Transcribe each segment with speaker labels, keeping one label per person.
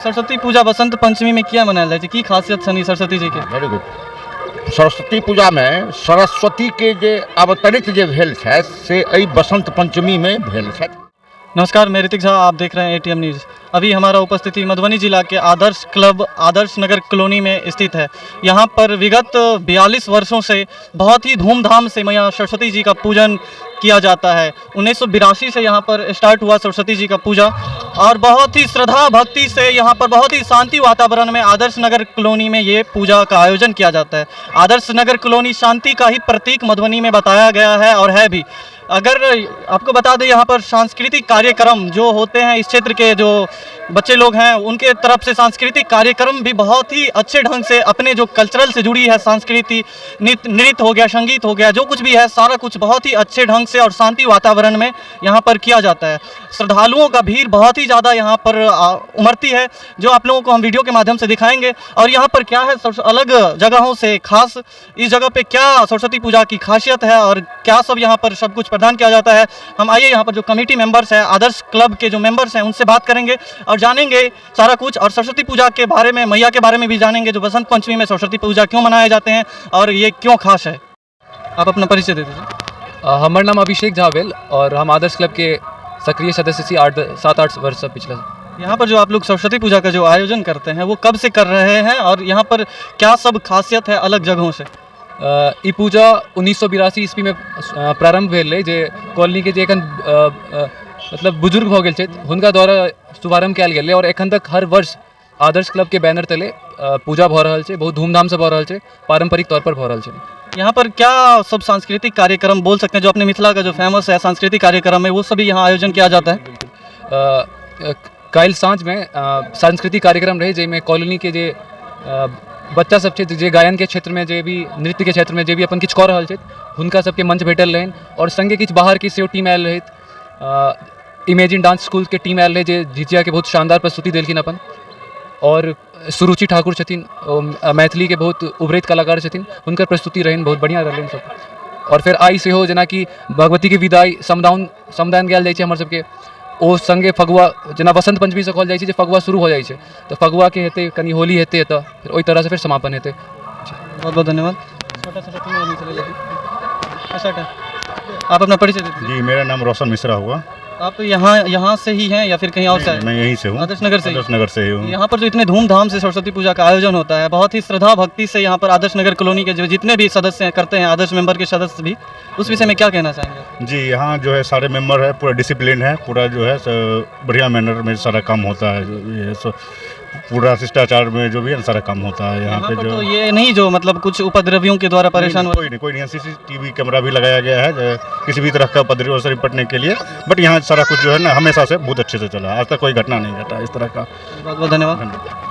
Speaker 1: सरस्वती पूजा बसंत पंचमी में किया मनायल जाए की खासियत छनी सरस्वती जी के?
Speaker 2: Very good. सरस्वती पूजा में सरस्वती के जे अवतरित जे भेल छथि से एहि बसंत पंचमी में भेल छथि।
Speaker 1: नमस्कार, मैं ऋतिक झा, आप देख रहे हैं एटीएम न्यूज़। अभी हमारा उपस्थिति मधुबनी जिला के आदर्श क्लब आदर्श नगर कॉलोनी में स्थित है। यहाँ पर विगत 42 वर्षों से बहुत ही धूमधाम से मैया सरस्वती जी का पूजन किया जाता है। 1982 से यहाँ पर स्टार्ट हुआ सरस्वती जी का पूजा और बहुत ही श्रद्धा भक्ति से यहाँ पर बहुत ही शांति वातावरण में आदर्श नगर कॉलोनी में ये पूजा का आयोजन किया जाता है। आदर्श नगर कॉलोनी शांति का ही प्रतीक मधुबनी में बताया गया है और है भी। अगर आपको बता दें, यहाँ पर सांस्कृतिक कार्यक्रम जो होते हैं, इस क्षेत्र के जो बच्चे लोग हैं उनके तरफ से सांस्कृतिक कार्यक्रम भी बहुत ही अच्छे ढंग से अपने जो कल्चरल से जुड़ी है संस्कृति, नृत्य हो गया, संगीत हो गया, जो कुछ भी है सारा कुछ बहुत ही अच्छे ढंग से और शांति वातावरण में यहाँ पर किया जाता है। श्रद्धालुओं का भीड़ बहुत ही ज़्यादा यहाँ पर उमड़ती है, जो आप लोगों को हम वीडियो के माध्यम से दिखाएंगे। और यहाँ पर क्या है सबसे अलग जगहों से खास, इस जगह पे क्या सरस्वती पूजा की खासियत है और क्या सब यहाँ पर सब कुछ प्रदान किया जाता है, हम आइए यहाँ पर जो कमेटी मेंबर्स हैं, आदर्श क्लब के जो मेंबर्स हैं, उनसे बात करेंगे और जानेंगे सारा कुछ। और सरस्वती पूजा के बारे में, मैया के बारे में भी जानेंगे, जो बसंत पंचमी में सरस्वती पूजा क्यों मनाए जाते हैं और ये क्यों खास है। आप अपना परिचय दे दीजिए।
Speaker 3: हमारा नाम अभिषेक झावेल और हम आदर्श क्लब के सक्रिय सदस्य सी 7-8 वर्ष पिछला।
Speaker 1: यहाँ पर जो आप लोग सरस्वती पूजा का जो आयोजन करते हैं वो कब से कर रहे हैं और यहाँ पर क्या सब खासियत है अलग जगहों से?
Speaker 3: ई पूजा 1982 ईस्वी में प्रारंभ भेल रहे, जे कॉलोनी के जे एखन मतलब बुजुर्ग हो गेल छथि हुनका द्वारा शुभारंभ कयल गेल और एखन तक हर वर्ष आदर्श क्लब के बैनर तले पूजा भऽ रहल छै, बहुत धूमधाम से भऽ रहल छै, पारंपरिक तौर पर भऽ रहल छै।
Speaker 1: यहाँ पर क्या सब सांस्कृतिक कार्यक्रम बोल सकते हैं, जो अपने मिथिला का जो फेमस है सांस्कृतिक कार्यक्रम है, वो सभी यहाँ आयोजन किया जाता है?
Speaker 3: काल्हि साँझ में सांस्कृतिक कार्यक्रम रहे, जाहिमे कॉलोनी के जे बच्चा सब छै, जे गायन के क्षेत्र में, जे भी नृत्य के क्षेत्र में जे भी अपन किछु कऽ रहल छथि, हुनका सबके मंच भेटल रहनि और संगे किछु बाहर के सेहो टीम आयल रहथि। इमेजिन डांस स्कूल के टीम आयल रहे, जे झिझिया के बहुत शानदार प्रस्तुति देलखिन अपन। और सुरुचि ठाकुर छथिन, मैथिली के बहुत उभरैत कलाकार छथिन, हुनकर प्रस्तुति रहनि बहुत बढ़िया रहलनि सब। और फिर आइ सेहो जेनाकि भगवती के विदाई समदान गायल जाइ छै हमर सबके, ओ संगे फगुआ, जेना बसंत पंचमी से कहल जाइ छै जे फगुआ शुरू हो जाइ छै, तो फगुआ के हेतै, कनी होली हेतै एतऽ, फिर ओहि तरह से फिर समापन हेतै।
Speaker 1: बहुत बहुत धन्यवाद। आप अपना परिचय दीजिए।
Speaker 4: जी, मेरा नाम रोशन मिश्रा हुआ।
Speaker 1: आप यहाँ से ही हैं या फिर कहीं और से?
Speaker 4: मैं यहीं से हूँ,
Speaker 1: आदर्श नगर से?
Speaker 4: आदर्श नगर से ही हूँ।
Speaker 1: यहाँ पर जो इतने धूमधाम से सरस्वती पूजा का आयोजन होता है, बहुत ही श्रद्धा भक्ति से यहाँ पर आदर्श नगर कॉलोनी के जो जितने भी सदस्य करते हैं, आदर्श मेंबर के सदस्य भी, उस विषय में क्या कहना चाहेंगे?
Speaker 4: जी, यहाँ जो है सारे मेंबर है, पूरा डिसिप्लिन है, पूरा जो है बढ़िया मैनर में सारा काम होता है, ये पूरा शिष्टाचार में जो भी है सारा काम होता है यहाँ पे। जो
Speaker 1: तो ये नहीं जो मतलब कुछ उपद्रवियों के द्वारा परेशान हो?
Speaker 4: कोई नहीं, CCTV कैमरा भी लगाया गया है किसी भी तरह का उपद्रव से निपटने के लिए। बट यहाँ सारा कुछ जो है ना हमेशा से बहुत अच्छे से चला, आज तक कोई घटना नहीं घटा इस तरह का।
Speaker 1: बहुत बहुत धन्यवाद।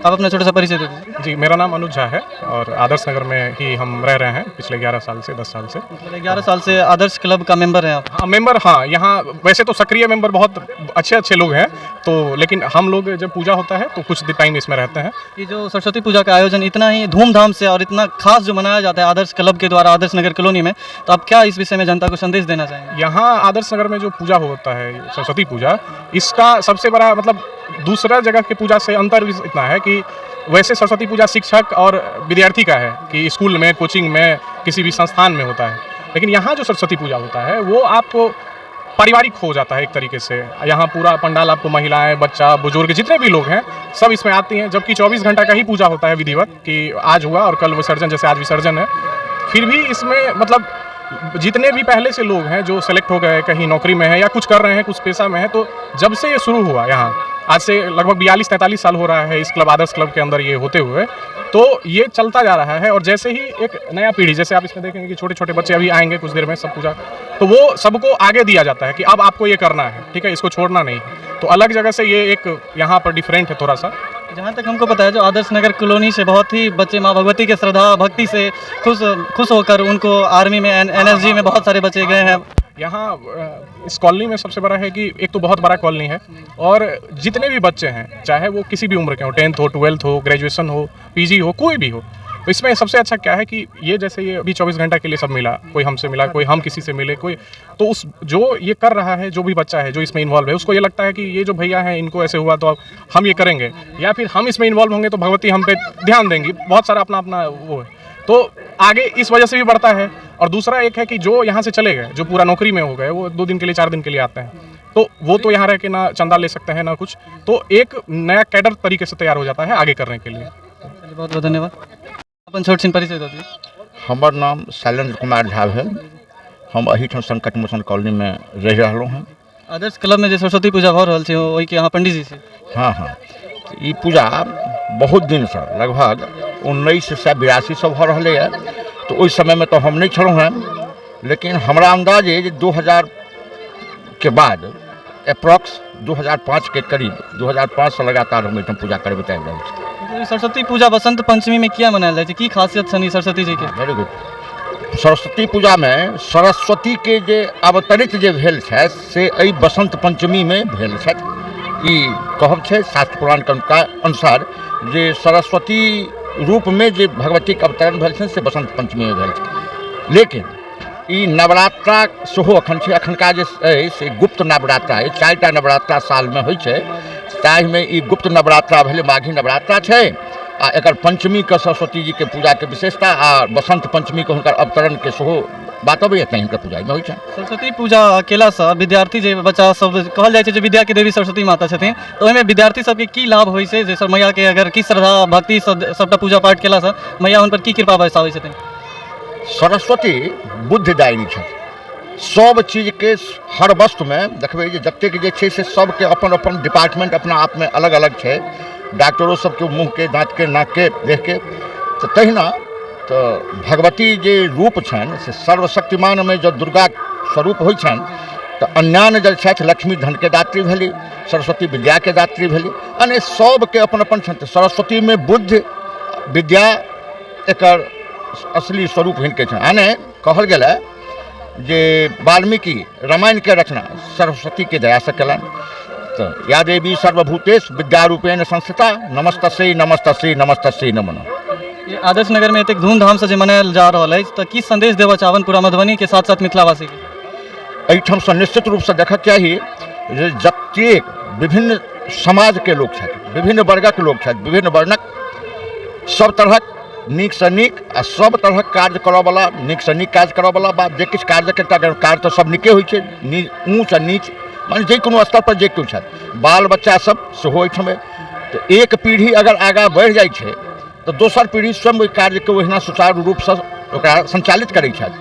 Speaker 1: आप अपना छोटा सा परिचय दे दीजिए।
Speaker 5: जी, मेरा नाम अनुज झा है और आदर्श नगर में ही हम रह रहे हैं पिछले 11 साल से 10 साल से।
Speaker 1: 11 साल से आदर्श क्लब का मेंबर हैं आप?
Speaker 5: हाँ, मेंबर, हाँ। यहाँ वैसे तो सक्रिय मेंबर बहुत अच्छे लोग हैं, तो लेकिन हम लोग जब पूजा होता है तो कुछ टाइम इसमें रहते हैं।
Speaker 1: ये जो सरस्वती पूजा का आयोजन इतना ही धूमधाम से और इतना खास जो मनाया जाता है आदर्श क्लब के द्वारा आदर्श नगर कॉलोनी में, तो आप क्या इस विषय में जनता को संदेश देना चाहेंगे?
Speaker 5: यहाँ आदर्श नगर में जो पूजा होता है सरस्वती पूजा, इसका सबसे बड़ा मतलब दूसरा जगह की पूजा से अंतर इतना है कि वैसे सरस्वती पूजा शिक्षक और विद्यार्थी का है कि स्कूल में, कोचिंग में, किसी भी संस्थान में होता है, लेकिन यहाँ जो सरस्वती पूजा होता है वो आपको पारिवारिक हो जाता है एक तरीके से। यहाँ पूरा पंडाल आपको महिलाएं, बच्चा, बुजुर्ग, जितने भी लोग हैं सब इसमें आती हैं, जबकि 24 घंटा का ही पूजा होता है विधिवत, कि आज हुआ और कल विसर्जन, जैसे आज विसर्जन है। फिर भी इसमें मतलब जितने भी पहले से लोग हैं जो सेलेक्ट हो गए, कहीं नौकरी में है या कुछ कर रहे हैं, कुछ पेशा में है, तो जब से ये शुरू हुआ यहाँ, आज से लगभग 42-43 साल हो रहा है इस क्लब आदर्श क्लब के अंदर ये होते हुए, तो ये चलता जा रहा है। और जैसे ही एक नया पीढ़ी, जैसे आप इसमें देखेंगे कि छोटे छोटे बच्चे अभी आएंगे कुछ देर में सब पूजा, तो वो सबको आगे दिया जाता है कि अब आपको ये करना है, ठीक है, इसको छोड़ना नहीं। तो अलग जगह से ये एक यहाँ पर डिफरेंट है थोड़ा सा।
Speaker 1: जहाँ तक हमको पता है, जो आदर्श नगर कॉलोनी से बहुत ही बच्चे माँ भगवती के श्रद्धा भक्ति से खुश होकर उनको आर्मी में, NSG में बहुत सारे बच्चे गए हैं।
Speaker 5: यहाँ इस कॉलोनी में सबसे बड़ा है कि एक तो बहुत बड़ा कॉलोनी है और जितने भी बच्चे हैं, चाहे वो किसी भी उम्र के हो, 10th हो, 12th हो, ग्रेजुएशन हो, PG हो, कोई भी हो, तो इसमें सबसे अच्छा क्या है कि ये जैसे ये अभी 24 घंटा के लिए सब मिला, कोई हमसे मिला, कोई हम किसी से मिले, कोई तो उस जो ये कर रहा है, जो भी बच्चा है जो इसमें इन्वॉल्व है, उसको ये लगता है कि ये जो भैया हैं इनको ऐसे हुआ तो अब हम ये करेंगे, या फिर हम इसमें इन्वॉल्व होंगे तो भगवती हम पे ध्यान देंगी। बहुत सारा अपना अपना वो है, तो आगे इस वजह से भी बढ़ता है। और दूसरा एक है कि जो यहाँ से चले गए, जो पूरा नौकरी में हो गए, वो 2 दिन के लिए 4 दिन के लिए आते हैं, तो वो तो यहाँ रह के ना चंदा ले सकते हैं ना कुछ, तो एक नया कैडर तरीके से तैयार हो जाता है आगे करने के लिए।
Speaker 1: चलिए, बहुत बहुत धन्यवाद। अपन छोट छिन परिचय दो दिए।
Speaker 2: हमर नाम शैलेंद्र कुमार झा है। हम अहिठाम संकट मोचन कॉलोनी में रह रहा हैं।
Speaker 1: आदर्श क्लब में जो सरस्वती पूजा हो रहा है वही के यहाँ पंडित जी से।
Speaker 2: हाँ हाँ, ई पूजा बहुत दिन से लगभग 1982 से हो रहा है। तो उस समय में तो हम नहीं छलूँ हैं, लेकिन हमारा अंदाज है 2000 के बाद अप्रॉक्स 2005 के करीब 2005 से लगातार हम एकदम पूजा करबे आबि रहल छी।
Speaker 1: तो सरस्वती पूजा बसंत पंचमी में किया मनायल जाइ छै, की खासियत छनि सरस्वती जी के?
Speaker 2: Very good. सरस्वती पूजा में सरस्वती के जे अवतरित जे भेल छै से एहि बसंत पंचमी में भेल छथि। ई कहब छै शास्त्र पुराण के अनुसार जे सरस्वती रूप में जे भगवती के अवतरण भेल छनि से बसंत पंचमी में भेल छै। लेकिन ई नवरात्रा सेहो अखन छै। अखनका जे अइ से गुप्त नवरात्रा अइ, 4टा नवरात्रा साल में होइ छै, ताहिमे ई गुप्त नवरात्रा भेलै, माघी नवरात्रा छै। आ एकर पंचमी के सरस्वती जी के पूजा के विशेषता आ बसंत पंचमी के हुनकर अवतरण के सेहो बात अबैया, तैं हिनकर पूजा में होइ छै।
Speaker 1: सरस्वती पूजा अकेला से विद्यार्थी जे बच्चा सब कहल जाइ छै जे विद्या के देवी सरस्वती माता छथिन, तो ओहिमे विद्यार्थी सबके की लाभ होइ छै जे सर मैया के अगर की श्रद्धा भक्ति सबटा पूजा पाठ केला से मैया हुन पर की कृपा बरसाबै छथिन?
Speaker 2: सरस्वती बुद्धिदायिनी छथि। सब चीज के हर वस्तु में देखबै जे जतेक जे छै से सबके अपन अपन डिपार्टमेंट अपना आप में अलग अलग छै। डॉक्टरों सबके मुँह के, दाँत के, नाक के देख के, तो तहिना तो भगवती जे रूप छनि से सर्वशक्तिमान में जो दुर्गा स्वरूप होइ छनि, तो अन्यान जल छथि लक्ष्मी धन के दात्री भेली, सरस्वती विद्या के दात्री भेली, अने सबके अपन अपन छथि। सरस्वती में बुद्धि विद्या एकर असली स्वरूप हिनके छनि। आने कहल गेल है जे वाल्मीकि रामायण के रचना सरस्वती के दया से कलन। तो या देवी सर्वभूतेश विद्यारूपेण संस्थिता नमस्तस्यै नमस्तस्यै नमस्तस्यै नमो नमः।
Speaker 1: ये आदर्श नगर में एतेक धूमधाम से जे मनायल जा रहल अछि, तो की संदेश देबऽ चाहबन पूरा मधुबनी के साथ साथ मिथिलावासी के?
Speaker 2: एहिठाम से निश्चित रूप से देखक चाही जे जतेक विभिन्न समाज के लोग छथि, विभिन्न वर्गक लोग छथि, विभिन्न वर्णक, सब तरहक नीक से नीक आ सब तरहक कार्य करयवला, नीक से नीक काज करयवला बा जे किछु कार्य कार्य तो सब नीके होइ छै, ऊँच आ नीच माने जे कोनो स्तर पर जे केओ छथि, बाल बच्चा सब सेहो एहिठाम। तो एक पीढ़ी अगर आगाँ बढ़ि जाइ छै तो दोसर पीढ़ी स्वयं ओहि कार्य के ओहिना सुचारू रूप से ओकरा संचालित करै छथि।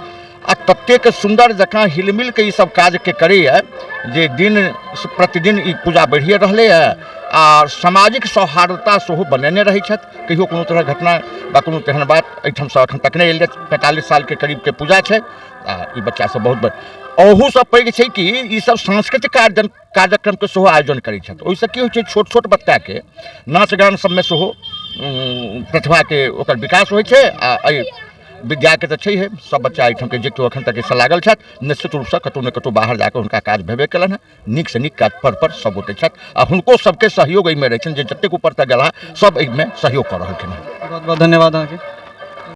Speaker 2: आ ततेक सुंदर जकाँ हिलमिल के ई सब काज के करैए जे दिन प्रतिदिन ई पूजा बढ़िए रहलै है। आ सामाजिक सौहार्दता सेहो बनेने रहै छथि। कहियो कोनो तरह घटना बा कोनो तेहन बात एहिठाम से एखन तक नहि एलै। 45 साल के करीब के पूजा छै आ ई बच्चा सब बहुत अहू सब पैघ छै कि ई सब सांस्कृतिक कार्यक्रम के सेहो आयोजन करै छथि। ओहिसँ की होइ छै, छोट छोट बच्चा के नाच गान सबमे सेहो प्रतिभा के ओकर विकास होइ छै। आ एहि विद्या के तो छै, सब बच्चा एहिठाम के जे केओ एखन तक से लागल छथि, निश्चित रूप से कतौ न कतौ बाहर जाकर हुनका काज भेबे कलन है। नीक से नीक काज पर सब गोटे छथि आ हुनको सबके सहयोग एहिमे रहै छनि जे जतेक ऊपर तक गेला सब एहिमे सहयोग कऽ रहलखिन हैं।
Speaker 1: बहुत बहुत धन्यवाद अहाँके।